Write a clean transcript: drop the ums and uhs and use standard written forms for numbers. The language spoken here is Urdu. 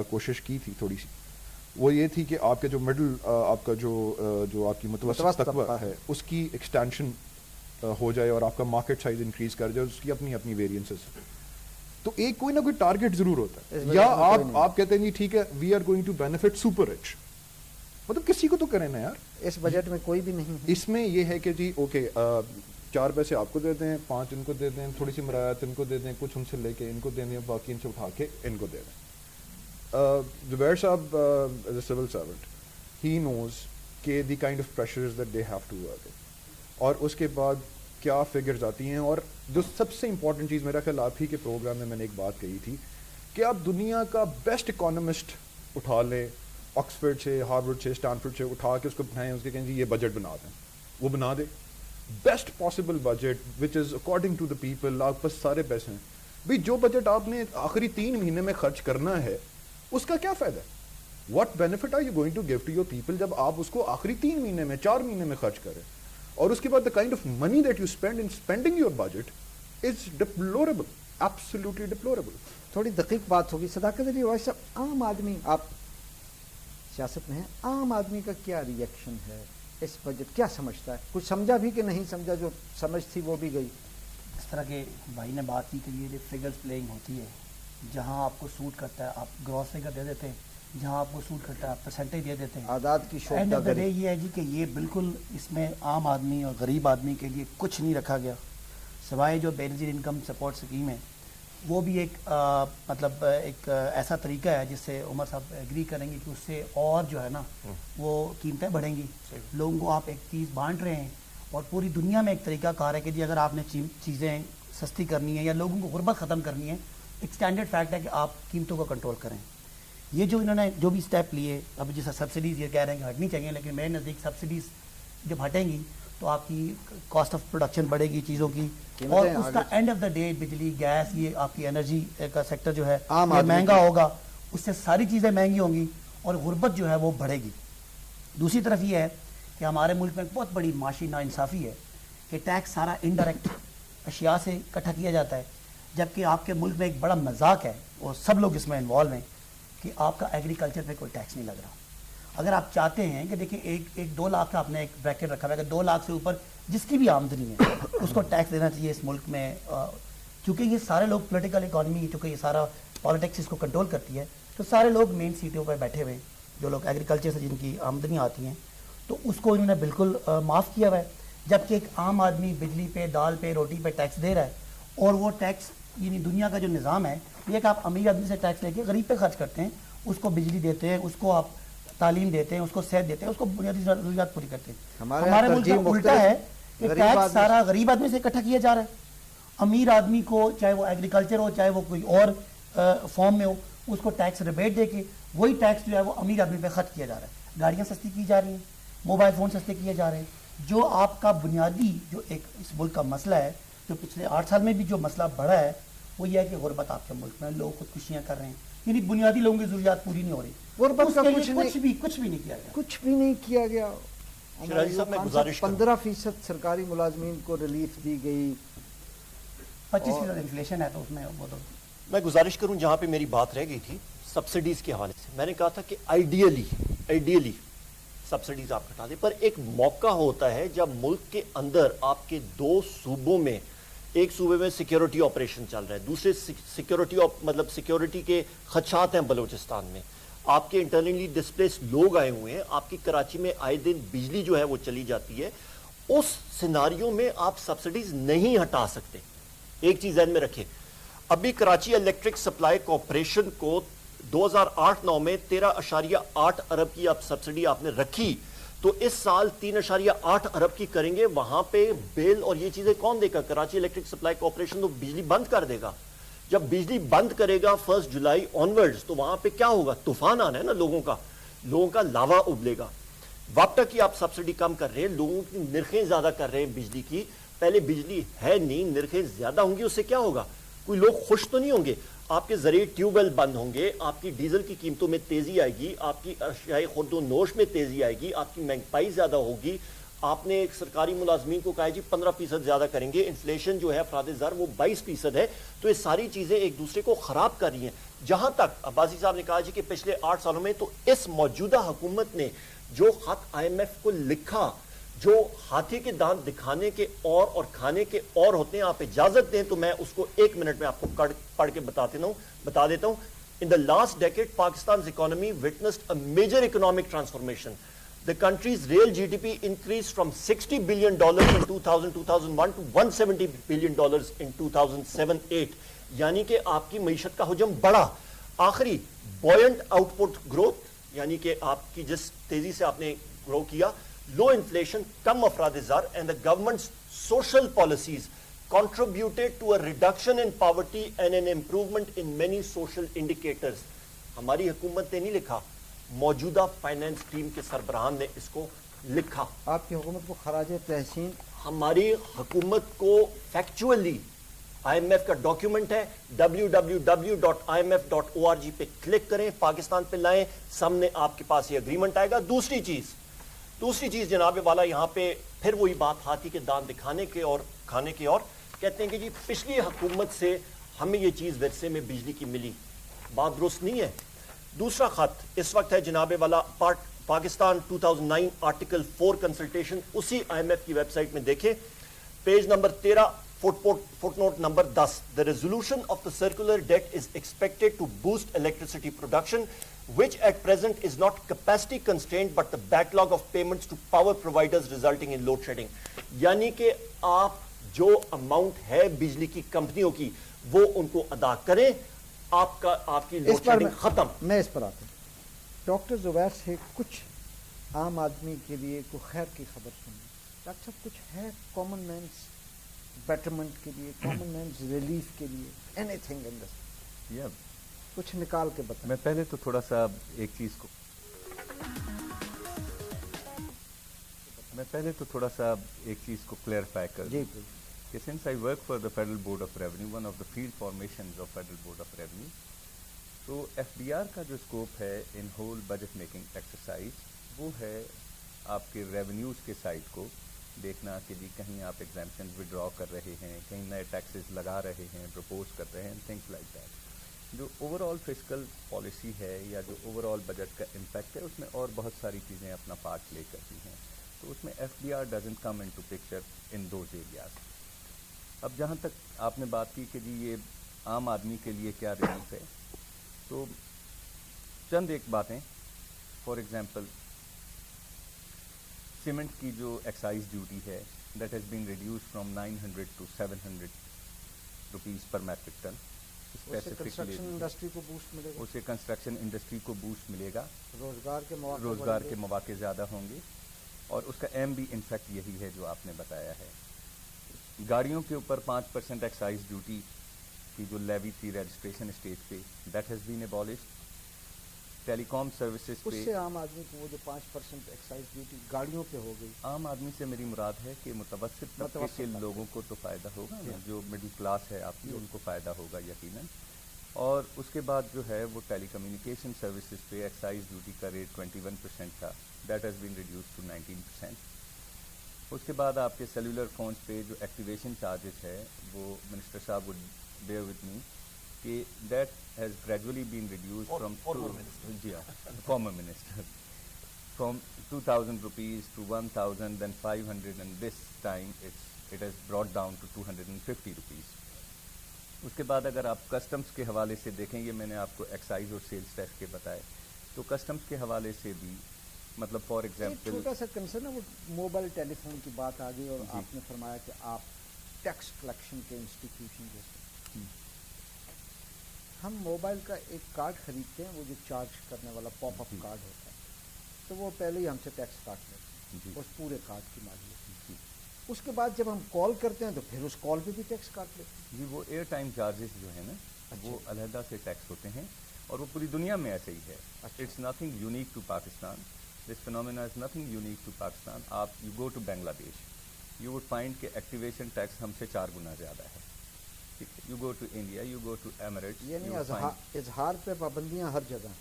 کوشش کی تھی تھوڑی سی، وہ یہ تھی کہ آپ کے جو مڈل آپ کا جو آپ کی متوسط طبقہ ہے اس کی ایکسٹینشن ہو جائے اور آپ کا مارکیٹ سائز انکریز کر جائے، اس کی اپنی اپنی ویریئنسز. تو ایک کوئی نہ کوئی ٹارگیٹ ضرور ہوتا ہے. یا آپ کہتے ہیں جی ٹھیک ہے we are going to benefit super rich, مطلب کسی کو تو کریں نا یار. اس بجٹ میں کوئی بھی نہیں. اس میں یہ ہے کہ جی اوکے 4 پیسے آپ کو دے دیں، 5 ان کو دے دیں، تھوڑی سی مراعات ان کو دے دیں، کچھ ان سے لے کے ان کو دے دیں، باقی ان سے اٹھا کے ان کو دے دیں. زبیر صاحب as a civil servant he knows کہ the kind of pressures that they have to work, اور اس کے بعد کیا فگرز آتی ہیں. اور جو سب سے امپورٹنٹ چیز میرا خیال آپ ہی کے پروگرام میں نے ایک بات کہی تھی کہ آپ دنیا کا بیسٹ اکانومسٹ اٹھا لیں، آکسفورڈ سے، ہارورڈ سے، اسٹینفورڈ سے اٹھا کے اس کو بٹھائیں، اس کے کہیں جی یہ بجٹ بنا دیں، وہ بنا دے بیسٹ پاسبل بجٹ وچ is according to the people. آپ پاس سارے پیسے ہیں بھائی، جو بجٹ آپ نے آخری 3 مہینے میں خرچ کرنا ہے اس کا کیا فائدہ ہے؟ What benefit are you going to give to your people جب آپ اس کو آخری 3 مہینے میں 4 مہینے میں خرچ کریں؟ اور اس کے بعد the kind of money that you spend in spending your budget is deplorable, absolutely deplorable. تھوڑی دقیق بات ہوگی. صداقت علی اویس صاحب، عام آدمی، آپ سیاست میں ہیں، عام آدمی کا کیا ری ایکشن ہے اس بجٹ؟ کیا سمجھتا ہے؟ کچھ سمجھا بھی کہ نہیں سمجھا؟ جو سمجھ تھی وہ بھی گئی. اس طرح کے بھائی نے بات کی کہ یہ فگرز پلینگ ہوتی ہے، جہاں آپ کو سوٹ کرتا ہے آپ گراس فگر دے دیتے ہیں، جہاں آپ کو سوٹ کرتا ہے آپ پرسنٹیج دے دیتے ہیں. اعداد کی اینڈ آف دا ڈے شوخ یہ ہے جی کہ یہ بالکل اس میں عام آدمی اور غریب آدمی کے لیے کچھ نہیں رکھا گیا سوائے جو بے نظیر انکم سپورٹ اسکیم ہے. وہ بھی ایک مطلب ایک ایسا طریقہ ہے جس سے عمر صاحب ایگری کریں گے کہ اس سے اور جو ہے نا وہ قیمتیں بڑھیں گی. لوگوں کو آپ ایک چیز بانٹ رہے ہیں اور پوری دنیا میں ایک طریقہ کار ہے کہ جی اگر آپ نے چیزیں سستی کرنی ہے یا لوگوں کو غربت ختم کرنی ہے، ایک اسٹینڈرڈ فیکٹ ہے کہ آپ قیمتوں کو کنٹرول کریں. یہ جو انہوں نے جو بھی اسٹیپ لیے، اب جیسا سبسڈیز یہ کہہ رہے ہیں کہ ہٹنی چاہیے، لیکن میرے نزدیک سبسڈیز جب ہٹیں گی تو آپ کی کاسٹ آف پروڈکشن بڑھے گی چیزوں کی، اور اس کا اینڈ آف دا ڈے بجلی گیس یہ آپ کی انرجی کا سیکٹر جو ہے یہ مہنگا ہوگا، اس سے ساری چیزیں مہنگی ہوں گی اور غربت جو ہے وہ بڑھے گی. دوسری طرف یہ ہے کہ ہمارے ملک میں ایک بہت بڑی معاشی ناانصافی ہے کہ ٹیکس سارا انڈائریکٹ اشیاء سے اکٹھا کیا جاتا ہے، جبکہ آپ کے ملک میں ایک بڑا مذاق ہے اور سب لوگ اس میں انوالو ہیں کہ آپ کا ایگریکلچر پہ کوئی ٹیکس نہیں لگ رہا. اگر آپ چاہتے ہیں کہ دیکھیں ایک 2 لاکھ کا آپ نے ایک بریکٹ رکھا ہوا ہے کہ 2 لاکھ سے اوپر جس کی بھی آمدنی ہے اس کو ٹیکس دینا چاہیے اس ملک میں، کیونکہ یہ سارے لوگ پولیٹیکل اکانومی، چونکہ یہ سارا پالیٹکس اس کو کنٹرول کرتی ہے، تو سارے لوگ مین سیٹوں پہ بیٹھے ہوئے جو لوگ ایگریکلچر سے جن کی آمدنی آتی ہیں، تو اس کو انہوں نے بالکل معاف کیا ہوا ہے. جبکہ ایک عام آدمی بجلی پہ، دال پہ، روٹی پہ ٹیکس دے رہا ہے، اور وہ ٹیکس یعنی دنیا کا جو نظام ہے یہ کہ آپ امیر آدمی سے ٹیکس لے کے غریب پہ خرچ کرتے ہیں، اس کو بجلی دیتے ہیں، اس کو آپ تعلیم دیتے ہیں، اس کو صحت دیتے ہیں، اس کو بنیادی ضروریات پوری کرتے ہیں. ہمارے ملک کا الٹا ہے کہ ٹیکس سارا غریب آدمی سے اکٹھا کیا جا رہا ہے. امیر آدمی کو چاہے وہ ایگریکلچر ہو چاہے وہ کوئی اور فارم میں ہو، اس کو ٹیکس ریبیٹ دے کے وہی ٹیکس جو ہے وہ امیر آدمی پہ خرچ کیا جا رہا ہے. گاڑیاں سستی کی جا رہی ہیں، موبائل فون سستے کیے جا رہے ہیں. جو آپ کا بنیادی جو ایک اس ملک کا مسئلہ ہے، جو پچھلے 8 سال میں بھی جو مسئلہ بڑھا ہے، وہ یہ ہے کہ غربت آپ کے ملک میں، لوگ خودکشیاں کر رہے ہیں، یعنی بنیادی لوگوں کی ضروریات پوری نہیں ہو رہی. غربت کا کچھ بھی نہیں کیا گیا، کچھ بھی نہیں کیا گیا. 15% کروں سرکاری ملازمین کو ریلیف دی گئی، 25% انفلیشن ہے تو اس میں وہ تو میں گزارش کروں جہاں پہ میری بات رہ گئی تھی سبسڈیز کے حوالے سے. میں نے کہا تھا کہ آئیڈیلی سبسڈیز آپ ہٹا دیں، پر ایک موقع ہوتا ہے جب ملک کے اندر آپ کے 2 صوبوں میں، ایک صوبے میں سیکیورٹی آپریشن چل رہا ہے، دوسرے سیکیورٹی کے خدشات ہیں بلوچستان میں، آپ کے انٹرنلی ڈسپلیس لوگ آئے ہوئے ہیں، آپ کی کراچی میں آئے دن بجلی جو ہے وہ چلی جاتی ہے. اس سیناریو میں آپ سبسڈیز نہیں ہٹا سکتے. ایک چیز ذہن میں رکھیں، ابھی کراچی الیکٹرک سپلائی کارپوریشن کو 2008-9 میں 13.8 ارب کی آپ سبسڈی آپ نے رکھی، تو اس سال 3.8 ارب کی کریں گے. وہاں پہ بل اور یہ چیزیں کون دے گا؟ کراچی الیکٹرک سپلائی کارپوریشن تو بجلی بند کر دے گا. جب بجلی بند کرے گا 1 جولائی آنورڈز، تو وہاں پہ کیا ہوگا؟ طوفان آنا ہے نا، لوگوں کا لاوا ابلے گا. وقت کی آپ سبسڈی کم کر رہے ہیں، لوگوں کی نرخیں زیادہ کر رہے ہیں بجلی کی. پہلے بجلی ہے نہیں، نرخیں زیادہ ہوں گی، اس سے کیا ہوگا؟ کوئی لوگ خوش تو نہیں ہوں گے. آپ کے ذریعے ٹیوب ویل بند ہوں گے، آپ کی ڈیزل کی قیمتوں میں تیزی آئے گی، آپ کی اشیاء خورد و نوش میں تیزی آئے گی، آپ کی مہنگائی زیادہ ہوگی. آپ نے ایک سرکاری ملازمین کو کہا جی 15% زیادہ کریں گے، انفلیشن جو ہے افراد زر وہ 22% ہے. تو یہ ساری چیزیں ایک دوسرے کو خراب کر رہی ہیں. جہاں تک عباسی صاحب نے کہا جی کہ پچھلے 8 سالوں میں تو اس موجودہ حکومت نے جو خط آئی ایم ایف کو لکھا، جو ہاتھی کے دانت دکھانے کے اور کھانے کے اور ہوتے ہیں، آپ اجازت دیں تو میں اس کو 1 منٹ میں آپ کو پڑھ کے بتا دیتا ہوں. In the last decade, Pakistan's economy witnessed a major economic transformation. The country's real GDP increased from $60 billion in 2000-2001 to $170 billion in 2007-8. یعنی کہ آپ کی معیشت کا حجم بڑھا. آخری buoyant output growth، یعنی کہ آپ کی جس تیزی سے آپ نے گرو کیا، لو انفلیشن، کم افراد زر، and the government's social policies contributed to a reduction in poverty and an improvement in many social indicators. ہماری حکومت نے نہیں لکھا، موجودہ فائنانس ٹیم کے سربراہان نے اس کو لکھا. آپ کی حکومت کو خراج تحسین. ہماری حکومت کو فیکچولی آئی ایم ایف کا ڈاکیومنٹ ہے، www.imf.org پہ کلک کریں، پاکستان پہ لائیں، سامنے آپ کے پاس یہ اگریمنٹ آئے گا. دوسری چیز جناب والا، یہاں پہ پھر وہی بات ہاتھی کے دانت دکھانے کے اور کھانے کے، اور کہتے ہیں کہ جی پچھلی حکومت سے ہمیں یہ چیز ورثے میں بجلی کی ملی. بات درست نہیں ہے. دوسرا خط اس وقت ہے جناب والا پاکستان 2009 آرٹیکل 4 کنسلٹیشن، اسی آئی ایم ایف کی ویب سائٹ میں دیکھیں، page number 13 footnote number 10. The resolution of the circular debt is expected to boost electricity production, which at present is not capacity constrained but the backlog of payments to power providers resulting in load shedding. یعنی کہ آپ جو اماؤنٹ ہے بجلی کی کمپنیوں کی وہ ان کو ادا کریں، آپ کی لوڈ شیڈنگ ختم. میں اس پر آتا ہوں. ڈاکٹر زبیر سے کچھ عام آدمی کے لیے کوئی خیر کی خبر سنیں. ڈاکٹر صاحب کچھ ہے کامن مینس بیٹرمنٹ کے لیے، کامن مینس ریلیف کے لیے، اینی تھنگ ان دس، کچھ نکال کے بتائیں. میں پہلے تو تھوڑا سا ایک چیز کو کلیئرفائی کر دوں کہ since I work for the federal board of revenue, one of the field formations of federal board of revenue, تو ایف ڈی آر کا جو اسکوپ ہے in whole budget making exercise, وہ ہے آپ کے ریونیوز کے سائڈ کو دیکھنا کہ جی کہیں آپ ایگزامپشنز وڈرا کر رہے ہیں، کہیں نئے ٹیکسز لگا رہے ہیں، پروپوز کر رہے ہیں، تھنگس لائک دیٹ. جو اوور آل فسکل پالیسی ہے یا جو اوور آل بجٹ کا امپیکٹ ہے، اس میں اور بہت ساری چیزیں اپنا پارٹ پلے کرتی ہیں، تو اس میں F D R doesn't come into picture in those areas. اب جہاں تک آپ نے بات کی کہ جی یہ عام آدمی کے لیے کیا ریلیف ہے، تو چند ایک باتیں. فار ایگزامپل سیمنٹ کی جو ایکسائز ڈیوٹی ہے، that has been reduced from 900 to 700 rupees per metric ton. Construction industry کو بوسٹ ملے گا، اسے کنسٹرکشن انڈسٹری کو بوسٹ ملے گا، روزگار کے مواقع زیادہ ہوں گے، اور اس کا ایم بھی انفیکٹ یہی ہے جو آپ نے بتایا ہے. گاڑیوں کے اوپر 5% ایکسائز ڈیوٹی کی جو لیوی تھی رجسٹریشن اسٹیج پہ، that has been abolished. Telecom services اس پہ سے عام آدمی کو وہ جو 5% ایکسائز ڈیوٹی گاڑیوں پہ ہو گئی، عام آدمی سے میری مراد ہے کہ متوسط طبقے کے لوگوں کو تو فائدہ ہوگا، جو مڈل کلاس ہے آپ کی ان کو فائدہ ہوگا یقیناً. اور اس کے بعد جو ہے وہ ٹیلی کمیونیکیشن سروسز پہ ایکسائز ڈیوٹی کا ریٹ 21% تھا، that has been reduced to 19%. اس کے بعد آپ کے سیلولر فونز پہ جو ایکٹیویشن چارجز ہے وہ منسٹر صاحب وڈ بیئر وتھ می کہ that has gradually been reduced from farmer minister from 2000 rupees two 1000 then 500 and this time it has brought down to 250 rupees. اس کے بعد اگر آپ کسٹمز کے حوالے سے دیکھیں گے، میں نے آپ کو ایکسائز اور سیلز ٹیکس کے بتائے، تو کسٹمز کے حوالے سے بھی مطلب فار ایگزامپل چھوٹا سا کنسرن ہے، وہ موبائل ٹیلی فون کی بات آ گئی اور آپ نے فرمایا کہ آپ ٹیکس کلیکشن کے انسٹیٹیوشن جیسے، ہم موبائل کا ایک کارڈ خریدتے ہیں، وہ جو چارج کرنے والا پاپ اپ کارڈ ہوتا ہے، تو وہ پہلے ہی ہم سے ٹیکس کاٹ لیتے ہیں اس پورے کارڈ کی مالیت. اس کے بعد جب ہم کال کرتے ہیں تو پھر اس کال پہ بھی ٹیکس کاٹ لیتے ہیں. جی وہ ایئر ٹائم چارجز جو ہیں نا وہ علیحدہ سے ٹیکس ہوتے ہیں، اور وہ پوری دنیا میں ایسے ہی ہے. It's nothing unique to Pakistan, this phenomena is nothing unique to Pakistan. آپ you go to Bangladesh, you would find کہ ایکٹیویشن ٹیکس ہم سے 4 گنا زیادہ ہے. You go to India, you go to Emirates, یعنی اظہار پہ پابندیاں ہر جگہ.